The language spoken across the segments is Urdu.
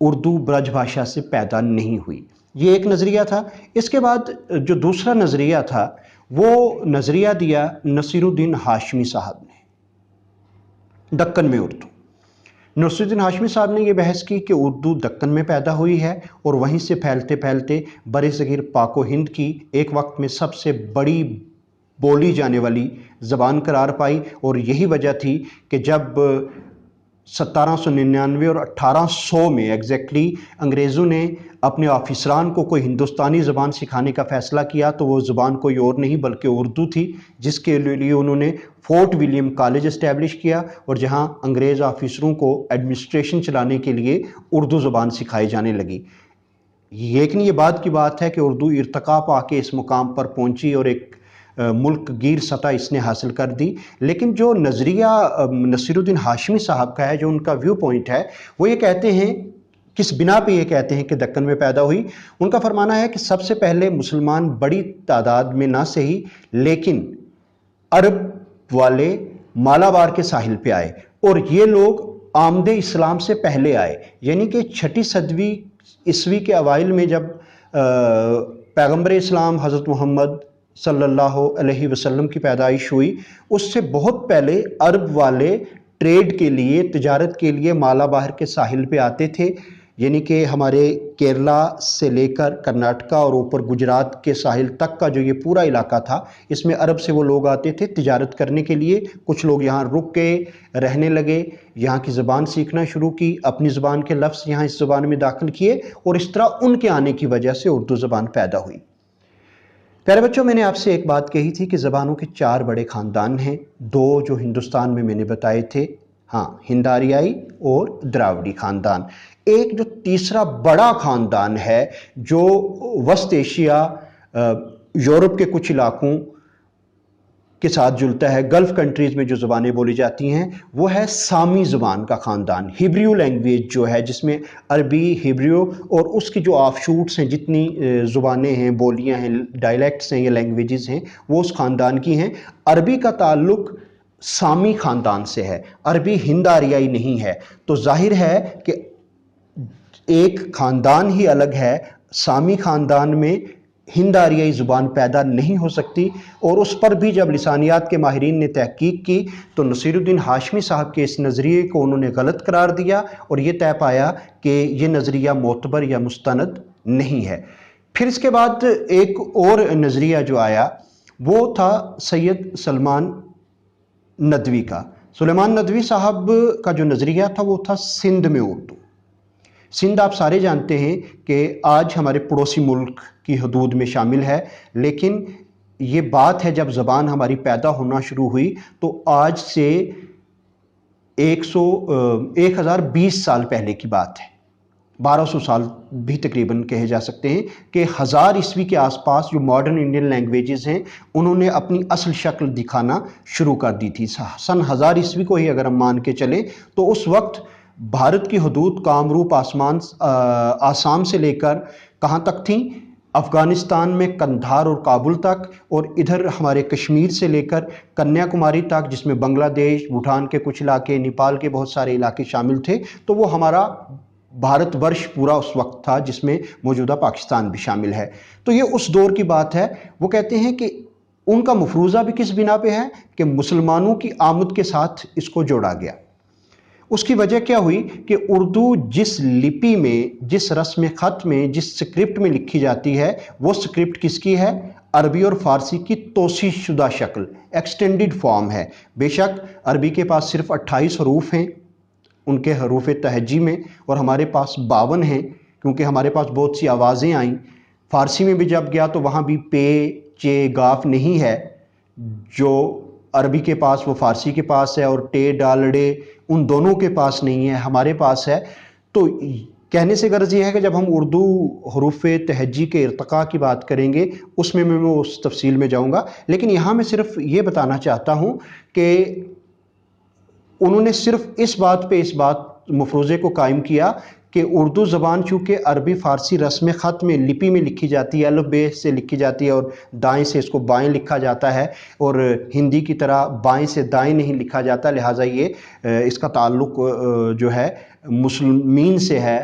اردو برج بھاشا سے پیدا نہیں ہوئی۔ یہ ایک نظریہ تھا۔ اس کے بعد جو دوسرا نظریہ تھا وہ نظریہ دیا نصیر الدین ہاشمی صاحب نے، دکن میں اردو۔ نصیر الدین ہاشمی صاحب نے یہ بحث کی کہ اردو دکن میں پیدا ہوئی ہے اور وہیں سے پھیلتے پھیلتے بر صغیر پاک و ہند کی ایک وقت میں سب سے بڑی بولی جانے والی زبان قرار پائی، اور یہی وجہ تھی کہ جب 1799 اور 1800 میں ایگزیکٹلی انگریزوں نے اپنے آفیسران کو کوئی ہندوستانی زبان سکھانے کا فیصلہ کیا تو وہ زبان کوئی اور نہیں بلکہ اردو تھی، جس کے لیے انہوں نے فورٹ ولیم کالج اسٹیبلش کیا، اور جہاں انگریز آفیسروں کو ایڈمنسٹریشن چلانے کے لیے اردو زبان سکھائی جانے لگی۔ لیکن یہ بات کی بات ہے کہ اردو ارتقا پا کے اس مقام پر پہنچی اور ایک ملک گیر سطح اس نے حاصل کر دی۔ لیکن جو نظریہ نصیر الدین ہاشمی صاحب کا ہے، جو ان کا ویو پوائنٹ ہے، وہ یہ کہتے ہیں، کس بنا پہ یہ کہتے ہیں کہ دکن میں پیدا ہوئی؟ ان کا فرمانا ہے کہ سب سے پہلے مسلمان بڑی تعداد میں نہ صحیح لیکن عرب والے مالابار کے ساحل پہ آئے، اور یہ لوگ آمد اسلام سے پہلے آئے، یعنی کہ 6 صدی عیسوی کے اوائل میں جب پیغمبر اسلام حضرت محمد صلی اللہ علیہ وسلم کی پیدائش ہوئی، اس سے بہت پہلے عرب والے ٹریڈ کے لیے، تجارت کے لیے مالابار کے ساحل پہ آتے تھے، یعنی کہ ہمارے کیرلا سے لے کر کرناٹکا اور اوپر گجرات کے ساحل تک کا جو یہ پورا علاقہ تھا، اس میں عرب سے وہ لوگ آتے تھے تجارت کرنے کے لیے۔ کچھ لوگ یہاں رک کے رہنے لگے، یہاں کی زبان سیکھنا شروع کی، اپنی زبان کے لفظ یہاں اس زبان میں داخل کیے، اور اس طرح ان کے آنے کی وجہ سے اردو زبان پیدا ہوئی۔ پیارے بچوں، میں نے آپ سے ایک بات کہی تھی کہ زبانوں کے 4 بڑے خاندان ہیں، 2 جو ہندوستان میں نے بتائے تھے، ہند آریائی اور دراوڑی خاندان۔ ایک جو تیسرا بڑا خاندان ہے جو وسط ایشیا، یورپ کے کچھ علاقوں کے ساتھ جلتا ہے، گلف کنٹریز میں جو زبانیں بولی جاتی ہیں، وہ ہے سامی زبان کا خاندان، ہیبریو لینگویج جو ہے، جس میں عربی، ہیبریو اور اس کی جو آف شوٹس ہیں، جتنی زبانیں ہیں، بولیاں ہیں، ڈائلیکٹس ہیں یا لینگویجز ہیں، وہ اس خاندان کی ہیں۔ عربی کا تعلق سامی خاندان سے ہے، عربی ہند آریائی نہیں ہے، تو ظاہر ہے کہ ایک خاندان ہی الگ ہے۔ سامی خاندان میں ہند آریائی زبان پیدا نہیں ہو سکتی، اور اس پر بھی جب لسانیات کے ماہرین نے تحقیق کی تو نصیر الدین ہاشمی صاحب کے اس نظریے کو انہوں نے غلط قرار دیا، اور یہ طے پایا کہ یہ نظریہ معتبر یا مستند نہیں ہے۔ پھر اس کے بعد ایک اور نظریہ جو آیا وہ تھا سید سلمان ندوی کا۔ سلیمان ندوی صاحب کا جو نظریہ تھا وہ تھا سندھ میں اردو۔ سندھ آپ سارے جانتے ہیں کہ آج ہمارے پڑوسی ملک کی حدود میں شامل ہے، لیکن یہ بات ہے جب زبان ہماری پیدا ہونا شروع ہوئی تو آج سے 1020 سال پہلے کی بات ہے، 1200 سال بھی تقریباً کہے جا سکتے ہیں کہ 1000 عیسوی کے آس پاس جو ماڈرن انڈین لینگویجز ہیں انہوں نے اپنی اصل شکل دکھانا شروع کر دی تھی۔ سن 1000 عیسوی کو ہی اگر ہم مان کے چلیں تو اس وقت بھارت کی حدود کامروپ آسام سے لے کر کہاں تک تھیں؟ افغانستان میں قندھار اور کابل تک، اور ادھر ہمارے کشمیر سے لے کر کنیا کماری تک، جس میں بنگلہ دیش، بھوٹان کے کچھ علاقے، نیپال کے بہت سارے علاقے شامل تھے، تو وہ ہمارا بھارت ورش پورا اس وقت تھا، جس میں موجودہ پاکستان بھی شامل ہے۔ تو یہ اس دور کی بات ہے۔ وہ کہتے ہیں کہ ان کا مفروضہ بھی کس بنا پہ ہے کہ مسلمانوں کی آمد کے ساتھ اس کو جوڑا گیا۔ اس کی وجہ کیا ہوئی کہ اردو جس لپی میں، جس رسم خط میں، جس سکرپٹ میں لکھی جاتی ہے، وہ سکرپٹ کس کی ہے؟ عربی اور فارسی کی توسیع شدہ شکل، ایکسٹینڈڈ فارم ہے۔ بے شک عربی کے پاس صرف 28 حروف ہیں ان کے حروف تہجی میں، اور ہمارے پاس 52 ہیں، کیونکہ ہمارے پاس بہت سی آوازیں آئیں۔ فارسی میں بھی جب گیا تو وہاں بھی پے، چے، گاف نہیں ہے، جو عربی کے پاس وہ فارسی کے پاس ہے، اور ٹے، ڈال، ڈے ان دونوں کے پاس نہیں ہے، ہمارے پاس ہے۔ تو کہنے سے غرض یہ ہے کہ جب ہم اردو حروف تہجی کے ارتقاء کی بات کریں گے اس میں اس تفصیل میں جاؤں گا، لیکن یہاں میں صرف یہ بتانا چاہتا ہوں کہ انہوں نے صرف اس بات پہ اس مفروضے کو قائم کیا کہ اردو زبان چونکہ عربی فارسی رسم خط میں لپی میں لکھی جاتی ہے، الف بے سے لکھی جاتی ہے، اور دائیں سے اس کو بائیں لکھا جاتا ہے، اور ہندی کی طرح بائیں سے دائیں نہیں لکھا جاتا، لہٰذا یہ اس کا تعلق جو ہے مسلمین سے ہے،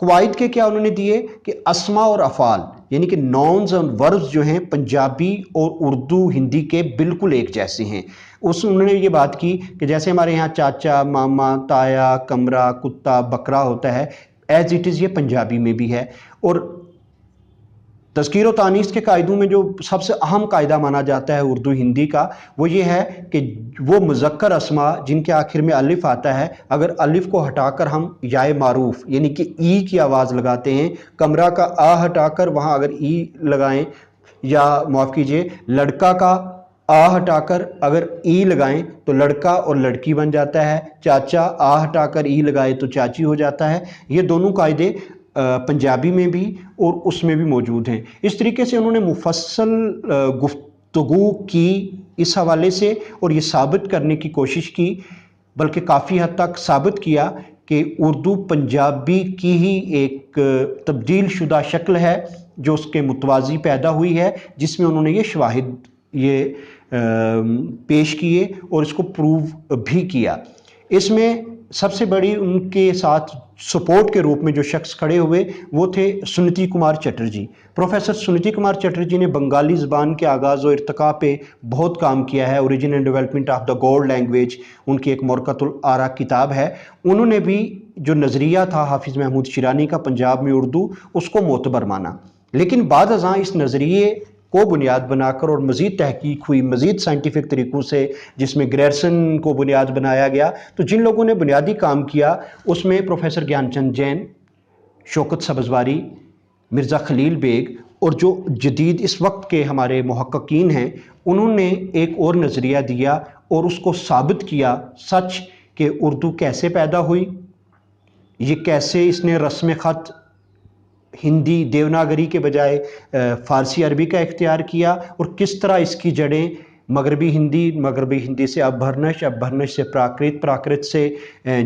قواعد کے کیا انہوں نے دیے کہ اسما اور افعال یعنی کہ ناؤنز اور وربز جو ہیں پنجابی اور اردو ہندی کے بالکل ایک جیسے ہیں. انہوں نے یہ بات کی کہ جیسے ہمارے یہاں چاچا، ماما، تایا، کمرہ، کتا، بکرا ہوتا ہے، ایز اٹ از یہ پنجابی میں بھی ہے. اور تذکیر و تانیث کے قاعدوں میں جو سب سے اہم قاعدہ مانا جاتا ہے اردو ہندی کا، وہ یہ ہے کہ وہ مذکر اسما جن کے آخر میں الف آتا ہے، اگر الف کو ہٹا کر ہم یائے معروف یعنی کہ ای کی آواز لگاتے ہیں، کمرہ کا آ ہٹا کر وہاں اگر ای لگائیں، یا معاف کیجئے لڑکا کا آ ہٹا کر اگر ای لگائیں تو لڑکا اور لڑکی بن جاتا ہے، چاچا آ ہٹا کر ای لگائے تو چاچی ہو جاتا ہے. یہ دونوں قاعدے پنجابی میں بھی اور اس میں بھی موجود ہیں. اس طریقے سے انہوں نے مفصل گفتگو کی اس حوالے سے اور یہ ثابت کرنے کی کوشش کی، بلکہ کافی حد تک ثابت کیا کہ اردو پنجابی کی ہی ایک تبدیل شدہ شکل ہے جو اس کے متوازی پیدا ہوئی ہے، جس میں انہوں نے یہ شواہد پیش کیے اور اس کو پروو بھی کیا. اس میں سب سے بڑی ان کے ساتھ سپورٹ کے روپ میں جو شخص کھڑے ہوئے وہ تھے سنیتی کمار چٹرجی. پروفیسر سنیتی کمار چٹرجی نے بنگالی زبان کے آغاز و ارتقاء پہ بہت کام کیا ہے. Origin and development of the gold language ان کی ایک مرکۃ الآراء کتاب ہے. انہوں نے بھی جو نظریہ تھا حافظ محمود شیرانی کا پنجاب میں اردو، اس کو معتبر مانا. لیکن بعد ازاں اس نظریے کو بنیاد بنا کر اور مزید تحقیق ہوئی مزید سائنٹیفک طریقوں سے، جس میں گریرسن کو بنیاد بنایا گیا. تو جن لوگوں نے بنیادی کام کیا اس میں پروفیسر گیان چند جین، شوکت سبزواری، مرزا خلیل بیگ اور جو جدید اس وقت کے ہمارے محققین ہیں، انہوں نے ایک اور نظریہ دیا اور اس کو ثابت کیا سچ کہ اردو کیسے پیدا ہوئی، یہ کیسے اس نے رسم خط ہندی دیوناگری کے بجائے فارسی عربی کا اختیار کیا، اور کس طرح اس کی جڑیں مغربی ہندی سے ابھرنش سے پراکرت، پراکرت سے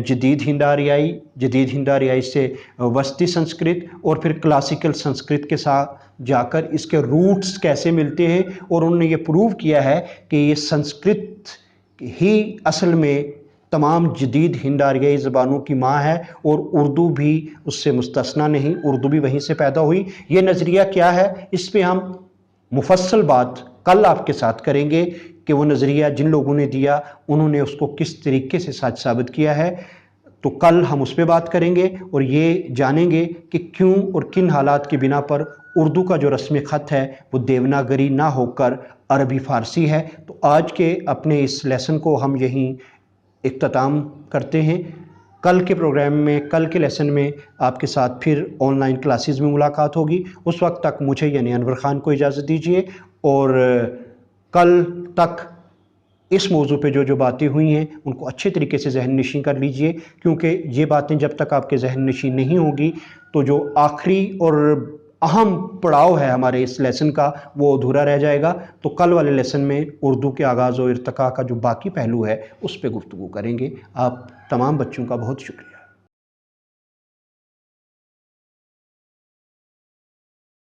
جدید ہند آریائی، جدید ہند آریائی سے وسطی سنسکرت، اور پھر کلاسیکل سنسکرت کے ساتھ جا کر اس کے روٹس کیسے ملتے ہیں. اور انہوں نے یہ پروو کیا ہے کہ یہ سنسکرت ہی اصل میں تمام جدید ہند آریائی زبانوں کی ماں ہے، اور اردو بھی اس سے مستثنیٰ نہیں، اردو بھی وہیں سے پیدا ہوئی. یہ نظریہ کیا ہے اس پہ ہم مفصل بات کل آپ کے ساتھ کریں گے کہ وہ نظریہ جن لوگوں نے دیا انہوں نے اس کو کس طریقے سے سچ ثابت کیا ہے. تو کل ہم اس پہ بات کریں گے اور یہ جانیں گے کہ کیوں اور کن حالات کی بنا پر اردو کا جو رسم خط ہے وہ دیوناگری نہ ہو کر عربی فارسی ہے. تو آج کے اپنے اس لیسن کو ہم یہیں اختتام کرتے ہیں. کل کے پروگرام میں، کل کے لیسن میں آپ کے ساتھ پھر آن لائن کلاسز میں ملاقات ہوگی. اس وقت تک مجھے یعنی انور خان کو اجازت دیجیے، اور کل تک اس موضوع پہ جو باتیں ہوئی ہیں ان کو اچھے طریقے سے ذہن نشین کر لیجئے، کیونکہ یہ باتیں جب تک آپ کے ذہن نشین نہیں ہوگی تو جو آخری اور اہم پڑاؤ ہے ہمارے اس لیسن کا وہ ادھورا رہ جائے گا. تو کل والے لیسن میں اردو کے آغاز و ارتقاء کا جو باقی پہلو ہے اس پہ گفتگو کریں گے. آپ تمام بچوں کا بہت شکریہ.